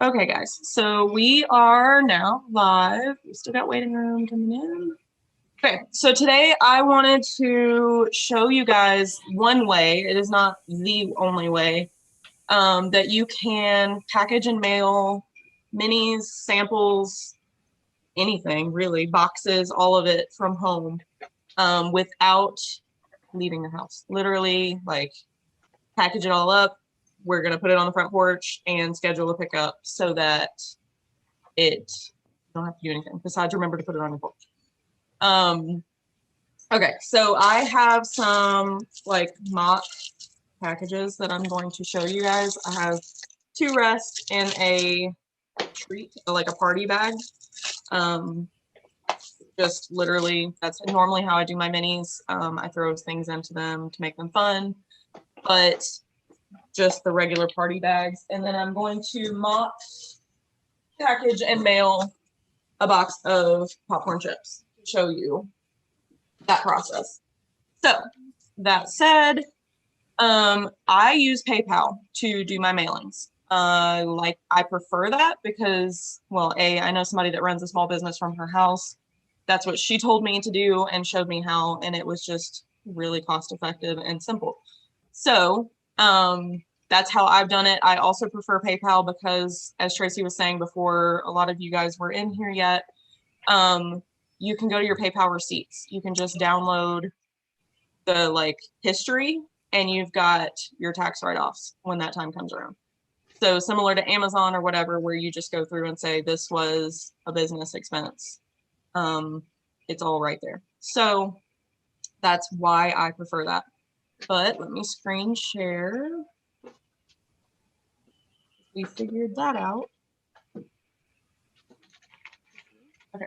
Okay, guys, so we are now live. We still got waiting room coming in. Okay, so today I wanted to show you guys one way, it is not the only way, that you can package and mail minis, samples, anything really, boxes, all of it from home without leaving the house. Literally, like, package it all up. We're going to put it on the front porch and schedule a pickup so that you don't have to do anything besides remember to put it on your porch. Okay, so I have some like mock packages that I'm going to show you guys. I have 2 rests and a treat, like a party bag. Just literally, that's normally how I do my minis. I throw things into them to make them fun, but just the regular party bags. And then I'm going to mock package and mail a box of popcorn chips to show you that process. So that said, I use PayPal to do my mailings. I prefer that because, well, I know somebody that runs a small business from her house. That's what she told me to do and showed me how, and it was just really cost effective and simple. So that's how I've done it. I also prefer PayPal because, as Tracy was saying before, a lot of you guys were in here yet. You can go to your PayPal receipts. You can just download the history and you've got your tax write-offs when that time comes around. So similar to Amazon or whatever, where you just go through and say, this was a business expense. It's all right there. So that's why I prefer that. But let me screen share. We figured that out. Okay.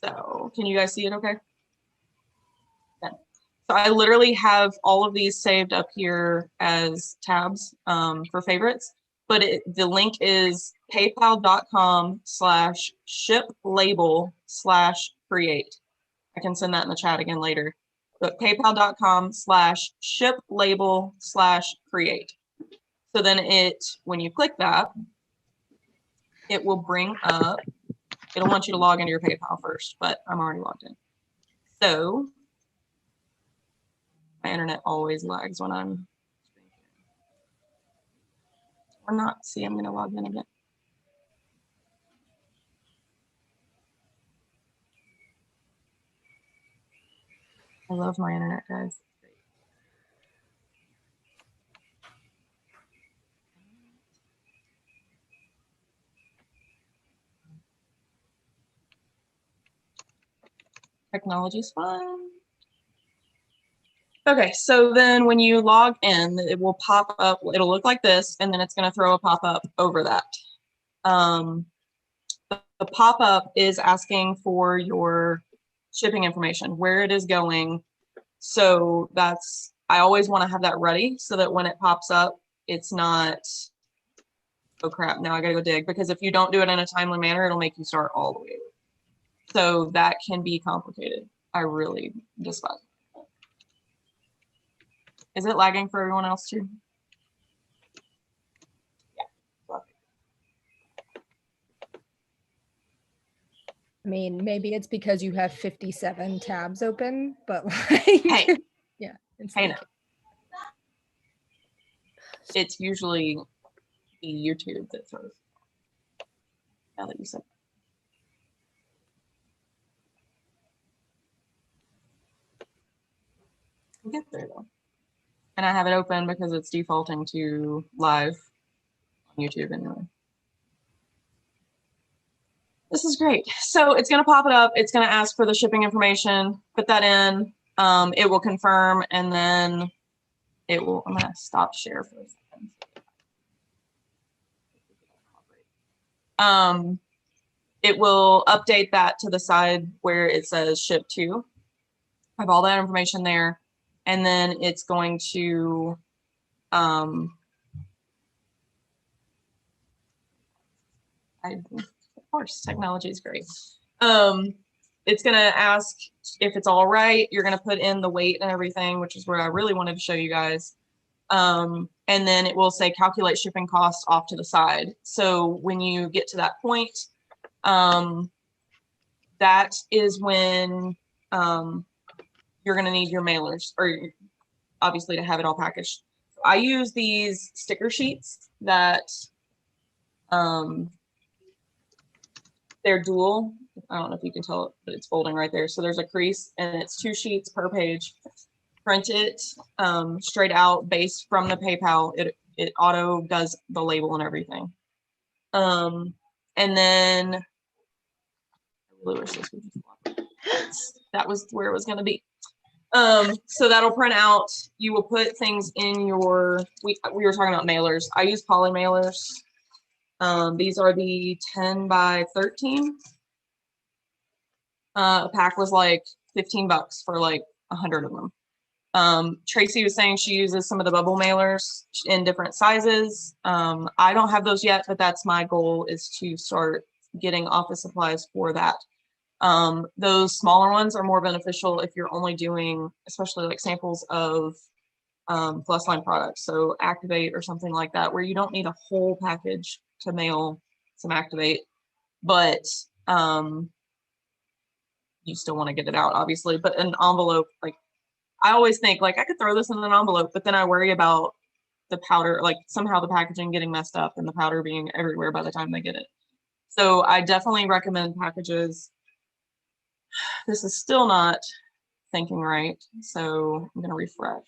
So can you guys see it okay? Okay. So I literally have all of these saved up here as tabs for favorites, but the link is paypal.com/shiplabel/create. I can send that in the chat again later, but paypal.com/shiplabel/create. So then when you click that, it will bring up, it'll want you to log into your PayPal first, but I'm already logged in. So my internet always lags when I'm or not. See, I'm going to log in again. I love my internet, guys. Technology's fun. Okay, so then when you log in, it will pop up, it'll look like this, and then it's going to throw a pop-up over that. The pop-up is asking for your shipping information, where it is going. So I always want to have that ready so that when it pops up, it's not, oh crap, now I gotta go dig, because if you don't do it in a timely manner, it'll make you start all the way over. So that can be complicated. I really despise it. Is it lagging for everyone else too? Yeah. I mean, maybe it's because you have 57 tabs open, but like, hey, yeah. Hey, no. It's usually the YouTube that throws. Now that you said. We'll get there though. And I have it open because it's defaulting to live on YouTube anyway. This is great. So it's going to pop it up. It's going to ask for the shipping information. Put that in. It will confirm, and then it will. I'm going to stop share for a second. It will update that to the side where it says ship to. I have all that information there, and then it's going to. Of course, technology is great. It's going to ask if it's all right. You're going to put in the weight and everything, which is where I really wanted to show you guys. And then it will say calculate shipping costs off to the side. So when you get to that point, that is when you're going to need your mailers, or obviously to have it all packaged. I use these sticker sheets that they're dual. I don't know if you can tell, but it's folding right there. So there's a crease and it's 2 sheets per page. Print it straight out based from the PayPal. It auto does the label and everything. And then that was where it was going to be. So that'll print out. You will put things in your, we were talking about mailers. I use poly mailers. These are the 10 by 13. A pack was like $15 for like 100 of them. Tracy was saying she uses some of the bubble mailers in different sizes. I don't have those yet, but that's my goal, is to start getting office supplies for that. Those smaller ones are more beneficial if you're only doing, especially like samples of Plus Line products. So Activate or something like that, where you don't need a whole package to mail some Activate, but you still want to get it out, obviously. But an envelope, like, I always think like I could throw this in an envelope, but then I worry about the powder, like somehow the packaging getting messed up and the powder being everywhere by the time they get it. So I definitely recommend packages. This is still not thinking right, so I'm going to refresh.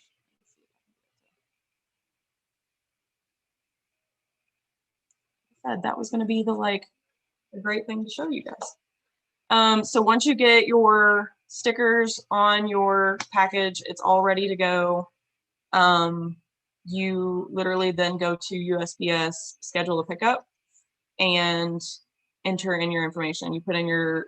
I said that was going to be the great thing to show you guys. So once you get your stickers on your package, it's all ready to go. You literally then go to USPS, schedule a pickup, and enter in your information. You put in your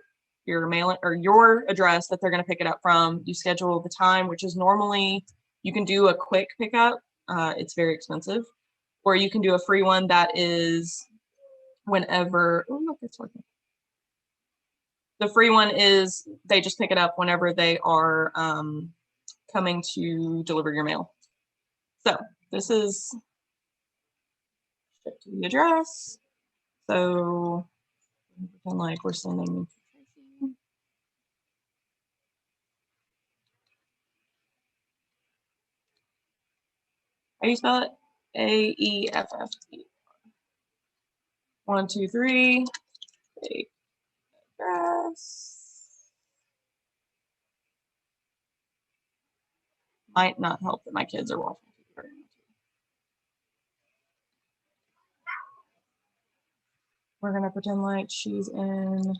mail or your address that they're going to pick it up from. You schedule the time, which is normally, you can do a quick pickup. It's very expensive, or you can do a free one that is whenever. Oh, look, it's working. The free one is they just pick it up whenever they are coming to deliver your mail. So this is shipped to the address. So pretend like we're sending. How do you spell it? AEFFT. 1, 2, 3. Address. Might not help that my kids are watching. We're gonna pretend like she's in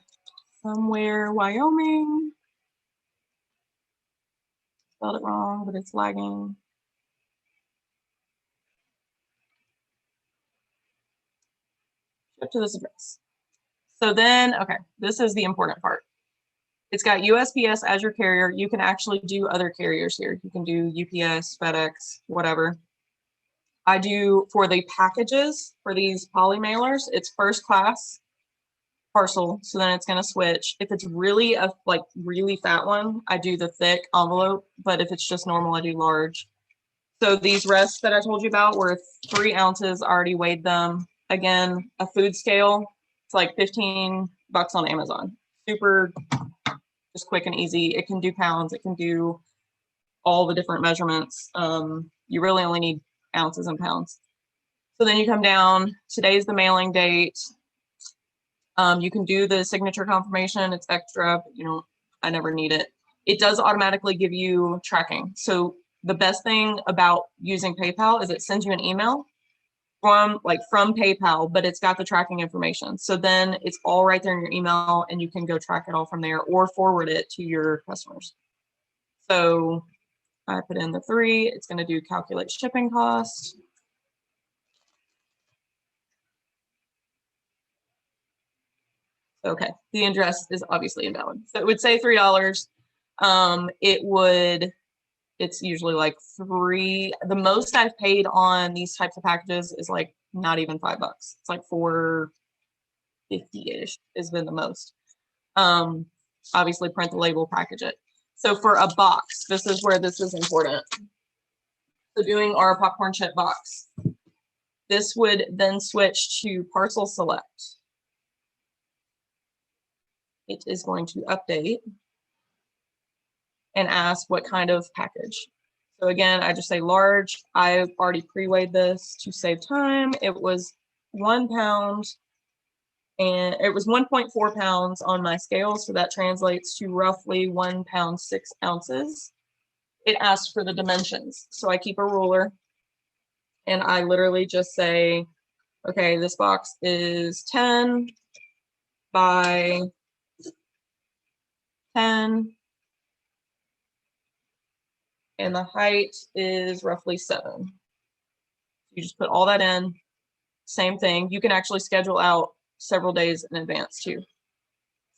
somewhere, Wyoming. Spelled it wrong, but it's lagging. Ship to this address. So then, okay, this is the important part. It's got USPS as your carrier. You can actually do other carriers here. You can do UPS, FedEx, whatever. I do for the packages for these poly mailers, it's first class parcel. So then it's going to switch. If it's really a really fat one, I do the thick envelope. But if it's just normal, I do large. So these rests that I told you about were 3 ounces. I already weighed them. Again, a food scale. It's like $15 on Amazon. Super just quick and easy. It can do pounds. It can do all the different measurements. You really only need ounces and pounds. So then you come down. Today's the mailing date. You can do the signature confirmation. It's extra, but I never need it. It does automatically give you tracking. So the best thing about using PayPal is it sends you an email from PayPal, but it's got the tracking information. So then it's all right there in your email and you can go track it all from there or forward it to your customers. So I put in the 3, it's going to do calculate shipping cost. Okay, the address is obviously invalid. So it would say $3. It's usually like 3. The most I've paid on these types of packages is like not even $5. It's like $4.50-ish has been the most. Obviously print the label, package it. So for a box, this is where this is important. So doing our popcorn chip box. This would then switch to parcel select. It is going to update and ask what kind of package. So again, I just say large. I've already pre-weighed this to save time. It was 1 pound and it was 1.4 pounds on my scale. So that translates to roughly 1 pound, 6 ounces. It asks for the dimensions. So I keep a ruler and I literally just say, okay, this box is 10 by 10 and the height is roughly 7. You just put all that in. Same thing. You can actually schedule out several days in advance too.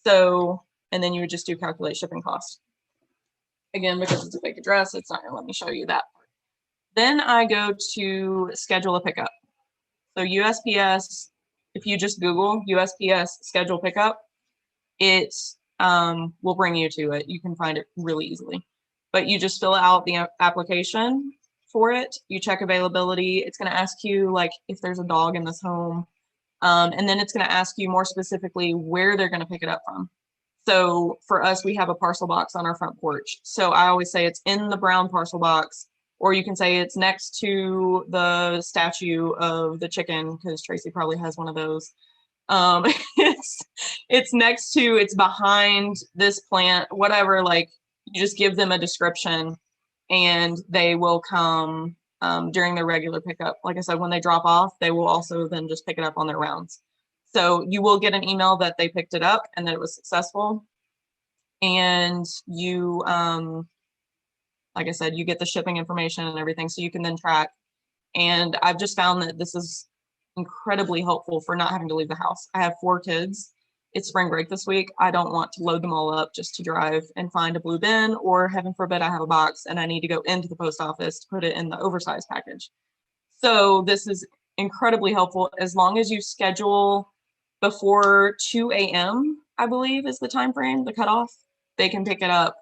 So, and then you would just do calculate shipping costs. Again, because it's a fake address, it's not gonna let me show you that part. Then I go to schedule a pickup. So USPS, if you just Google USPS schedule pickup, it will bring you to it. You can find it really easily. But you just fill out the application for it. You check availability. It's going to ask you like if there's a dog in this home. And then it's going to ask you more specifically where they're going to pick it up from. So for us, we have a parcel box on our front porch. So I always say it's in the brown parcel box, or you can say it's next to the statue of the chicken, because Tracy probably has one of those. It's next to, it's behind this plant, whatever, like you just give them a description and they will come during their regular pickup. Like I said, when they drop off, they will also then just pick it up on their rounds. So you will get an email that they picked it up and that it was successful. And you, like I said, you get the shipping information and everything, so you can then track. And I've just found that this is incredibly helpful for not having to leave the house. I have 4 kids. It's spring break this week. I don't want to load them all up just to drive and find a blue bin, or heaven forbid I have a box and I need to go into the post office to put it in the oversized package. So this is incredibly helpful as long as you schedule before 2 a.m., I believe is the time frame, the cutoff. They can pick it up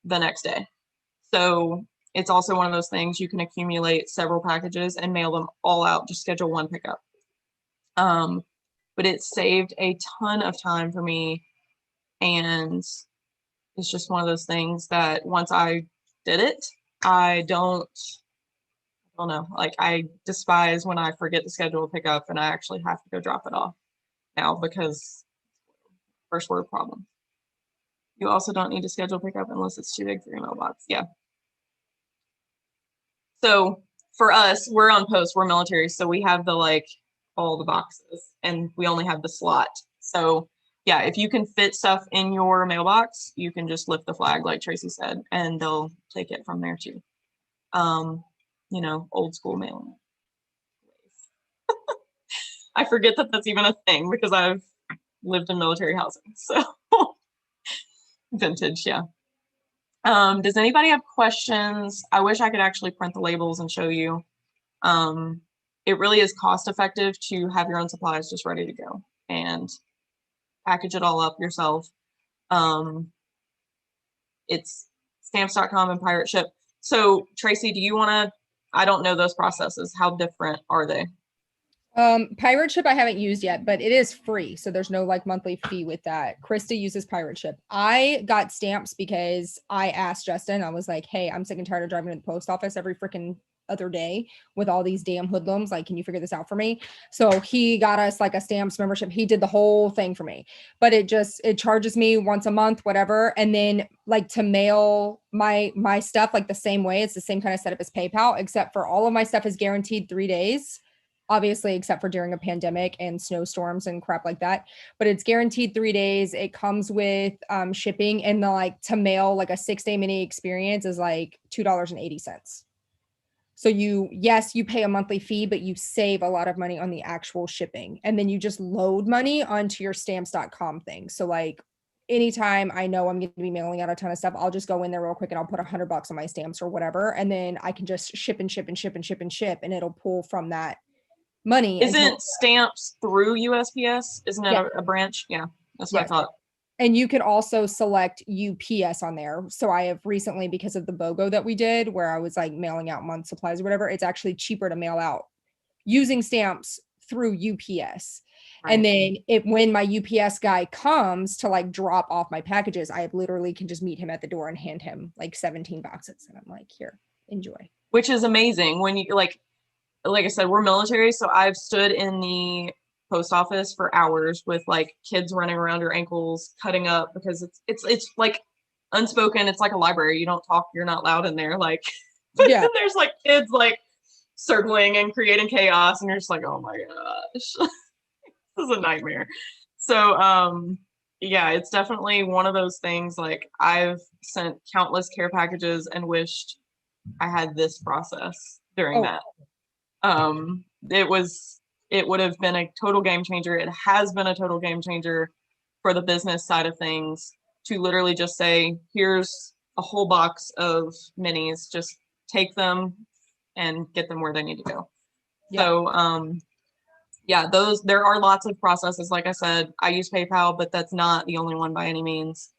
the next day. So it's also one of those things you can accumulate several packages and mail them all out. Just schedule one pickup. But it saved a ton of time for me. And it's just one of those things that once I did it, I don't know, like I despise when I forget to schedule a pickup and I actually have to go drop it off now because first world problem. You also don't need to schedule pickup unless it's too big for your mailbox. Yeah. So for us, we're on post, we're military, so we have the like all the boxes and we only have the slot. So yeah, if you can fit stuff in your mailbox, you can just lift the flag like Tracy said, and they'll take it from there too. You know, old school mailing. I forget that that's even a thing because I've lived in military housing. So vintage, yeah. Does anybody have questions? I wish I could actually print the labels and show you. It really is cost effective to have your own supplies just ready to go and package it all up yourself. It's stamps.com and pirate ship. So Tracy, do you want to, I don't know those processes. How different are they? Pirate Ship I haven't used yet, but it is free. So there's no like monthly fee with that. Krista uses Pirate Ship. I got stamps because I asked Justin, I was like, hey, I'm sick and tired of driving to the post office every freaking other day with all these damn hoodlums. Like, can you figure this out for me? So he got us like a stamps membership. He did the whole thing for me, but it charges me once a month, whatever. And then like to mail my stuff like the same way. It's the same kind of setup as PayPal, except for all of my stuff is guaranteed 3 days. Obviously, except for during a pandemic and snowstorms and crap like that, but it's guaranteed 3 days. It comes with shipping, and the like to mail like a 6-day mini experience is like $2.80. So you pay a monthly fee, but you save a lot of money on the actual shipping, and then you just load money onto your stamps.com thing. So like anytime I know I'm going to be mailing out a ton of stuff, I'll just go in there real quick and I'll put $100 on my stamps or whatever, and then I can just ship and ship and ship and ship and ship, and it'll pull from that money. Isn't stamps through USPS? Isn't it a branch? Yeah, that's what I thought. And you can also select UPS on there. So I have recently, because of the BOGO that we did, where I was like mailing out month supplies or whatever, it's actually cheaper to mail out using stamps through UPS. And then when my UPS guy comes to like drop off my packages, I literally can just meet him at the door and hand him like 17 boxes. And I'm like, here, enjoy. Which is amazing when you like I said, we're military, so I've stood in the post office for hours with like kids running around your ankles, cutting up because it's like unspoken. It's like a library. You don't talk, you're not loud in there. Like, but Yeah. then there's like kids like circling and creating chaos, and you're just like, oh my gosh, this is a nightmare. So, yeah, it's definitely one of those things. Like, I've sent countless care packages and wished I had this process during that. It would have been a total game changer. It has been a total game changer for the business side of things to literally just say, here's a whole box of minis, just take them and get them where they need to go. Yeah. So, yeah, there are lots of processes. Like I said, I use PayPal, but that's not the only one by any means.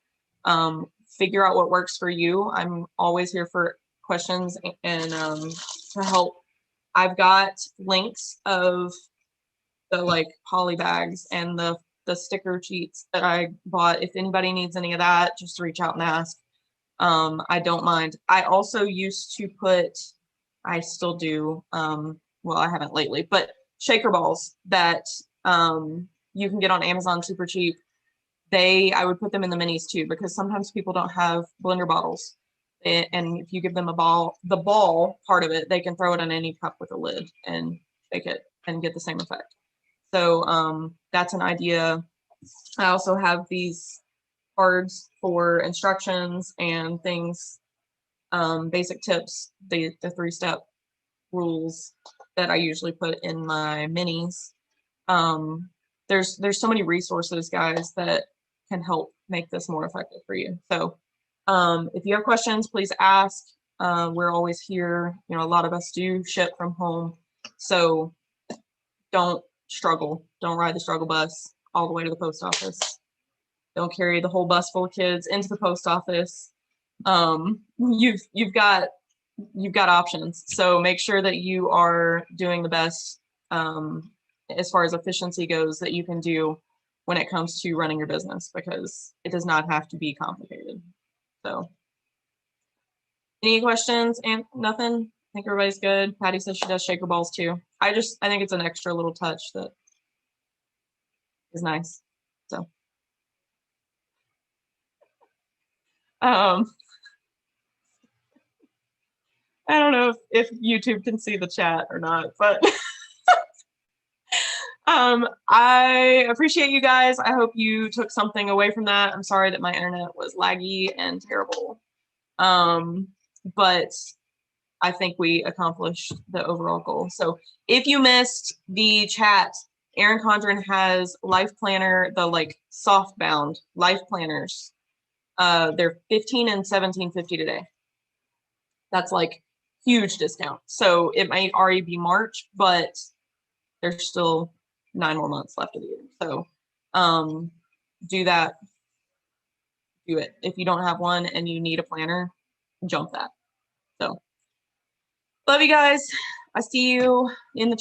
Figure out what works for you. I'm always here for questions and to help. I've got links of the like poly bags and the sticker sheets that I bought. If anybody needs any of that, just reach out and ask. I don't mind. I also used to I still do, well, I haven't lately, but shaker balls that you can get on Amazon super cheap. I would put them in the minis too, because sometimes people don't have blender bottles. And if you give them the ball part of it, they can throw it in any cup with a lid and shake it and get the same effect. So that's an idea. I also have these cards for instructions and things, basic tips, the 3-step rules that I usually put in my minis. There's so many resources, guys, that can help make this more effective for you. So if you have questions, please ask. We're always here. You know, a lot of us do ship from home. So don't struggle. Don't ride the struggle bus all the way to the post office. Don't carry the whole bus full of kids into the post office. You've got options. So make sure that you are doing the best as far as efficiency goes that you can do when it comes to running your business, because it does not have to be complicated. So any questions? And nothing? I think everybody's good. Patty says she does shaker balls too. I think it's an extra little touch that is nice. So I don't know if YouTube can see the chat or not, but I appreciate you guys. I hope you took something away from that. I'm sorry that my internet was laggy and terrible. But I think we accomplished the overall goal. So if you missed the chat, Erin Condren has Life Planner, the like soft bound life planners. They're $15 and $17.50 today. That's like huge discount. So it might already be March, but there's still 9 more months left of the year. So do that. Do it. If you don't have one and you need a planner, jump that. So love you guys. I see you in the